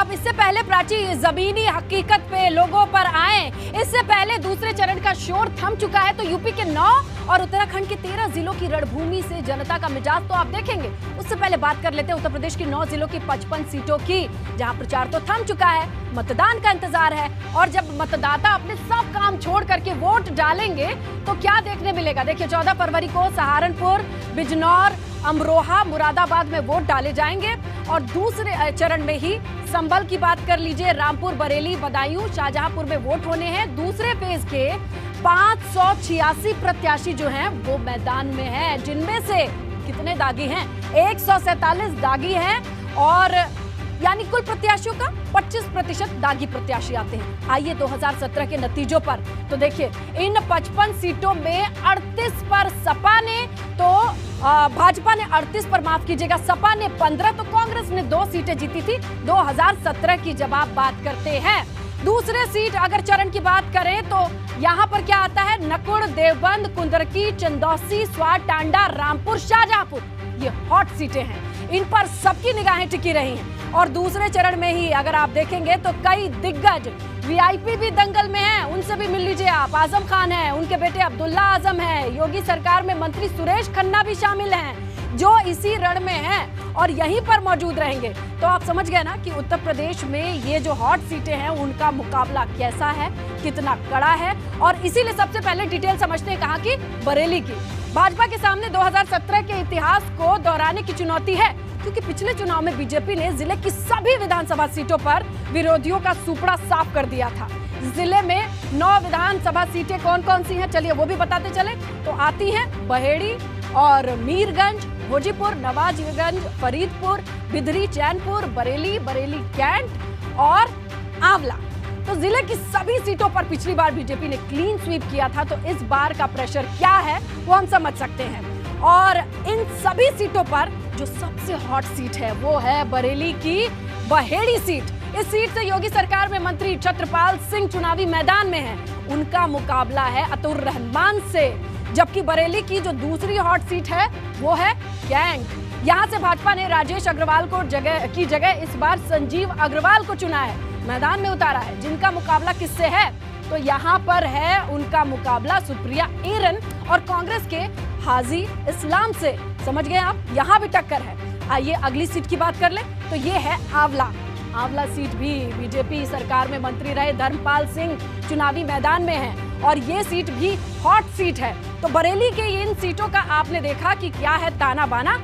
अब इससे पहले प्राची जमीनी हकीकत पे लोगों पर आए। इससे पहले दूसरे चरण का शोर थम चुका है, तो यूपी के 9 और उत्तराखंड के 13 जिलों की रणभूमि से जनता का मिजाज तो आप देखेंगे। उससे पहले बात कर लेते हैं उत्तर प्रदेश की 9 जिलों की 55 सीटों की, जहां प्रचार तो थम चुका है, मतदान का इंतजार है। और जब मतदाता अपने सब काम छोड़ करके वोट डालेंगे तो क्या देखने मिलेगा। देखिए 14 फरवरी को सहारनपुर, बिजनौर, अमरोहा, मुरादाबाद में वोट डाले जाएंगे। और दूसरे चरण में ही संभल की बात कर लीजिए, रामपुर, बरेली, बदायूं, शाहजहांपुर में वोट होने हैं। दूसरे फेज के 586 प्रत्याशी जो हैं वो मैदान में हैं, जिनमें से कितने दागी हैं? 147 दागी हैं और यानी कुल प्रत्याशियों का 25% दागी प्रत्याशी आते हैं। आइए 2017 के नतीजों पर तो देखिए, इन 55 सीटों में 38 पर सपा ने तो भाजपा ने 38 पर, माफ कीजिएगा, सपा ने 15 तो कांग्रेस ने 2 सीटें जीती थी 2017 की। जब आप बात करते हैं दूसरे सीट अगर चरण की बात करें तो यहाँ पर क्या आता है? नकुड़, देवबंद, कुंदरकी, चंदौसी, स्वार, टांडा, रामपुर, शाहजहांपुर, ये हॉट सीटें हैं। इन पर सबकी निगाहें टिकी रही हैं। और दूसरे चरण में ही अगर आप देखेंगे तो कई दिग्गज वीआईपी भी दंगल में हैं, उनसे भी मिल लीजिए आप। आजम खान है, उनके बेटे अब्दुल्ला आजम है, योगी सरकार में मंत्री सुरेश खन्ना भी शामिल हैं, जो इसी रण में हैं और यहीं पर मौजूद रहेंगे। तो आप समझ गए ना कि उत्तर प्रदेश में ये जो हॉट सीटें हैं उनका मुकाबला कैसा है, कितना कड़ा है। और इसीलिए सबसे पहले डिटेल समझते हैं कहाँ की? बरेली की। भाजपा के सामने 2017 के इतिहास को दोहराने की चुनौती है, क्योंकि पिछले चुनाव में बीजेपी ने जिले की सभी विधानसभा सीटों पर विरोधियों का सुपड़ा साफ कर दिया था। जिले में 9 विधानसभा सीटें कौन कौन सी हैं, चलिए वो भी बताते चले। तो आती हैं बहेड़ी और मीरगंज, भोजीपुर, नवाजगंज, फरीदपुर, बिधरी, चैनपुर, बरेली, बरेली कैंट और आंवला। तो जिले की सभी सीटों पर पिछली बार बीजेपी ने क्लीन स्वीप किया था, तो इस बार का प्रेशर क्या है वो हम समझ सकते हैं। और इन सभी सीटों पर जो सबसे हॉट सीट है वो है बरेली की बहेड़ी सीट। इस सीट से योगी सरकार में मंत्री छत्रपाल सिंह चुनावी मैदान में हैं। उनका मुकाबला है अतुर रहमान से। जबकि बरेली की जो दूसरी हॉट सीट है वो है कैंट। यहाँ से भाजपा ने राजेश अग्रवाल को की जगह इस बार संजीव अग्रवाल को चुना है, मैदान में उतारा है। जिनका मुकाबला किससे है? तो यहाँ पर है उनका मुकाबला सुप्रिया एरन और कांग्रेस के हाजी इस्लाम से। समझ गए आप? यहाँ भी टक्कर है। आइए अगली सीट की बात कर ले तो ये है आंवला। आंवला सीट भी बीजेपी सरकार में मंत्री रहे धर्मपाल सिंह चुनावी मैदान में है और ये सीट भी हॉट सीट है। तो बरेली के इन सीटों का आपने देखा कि क्या है ताना बाना।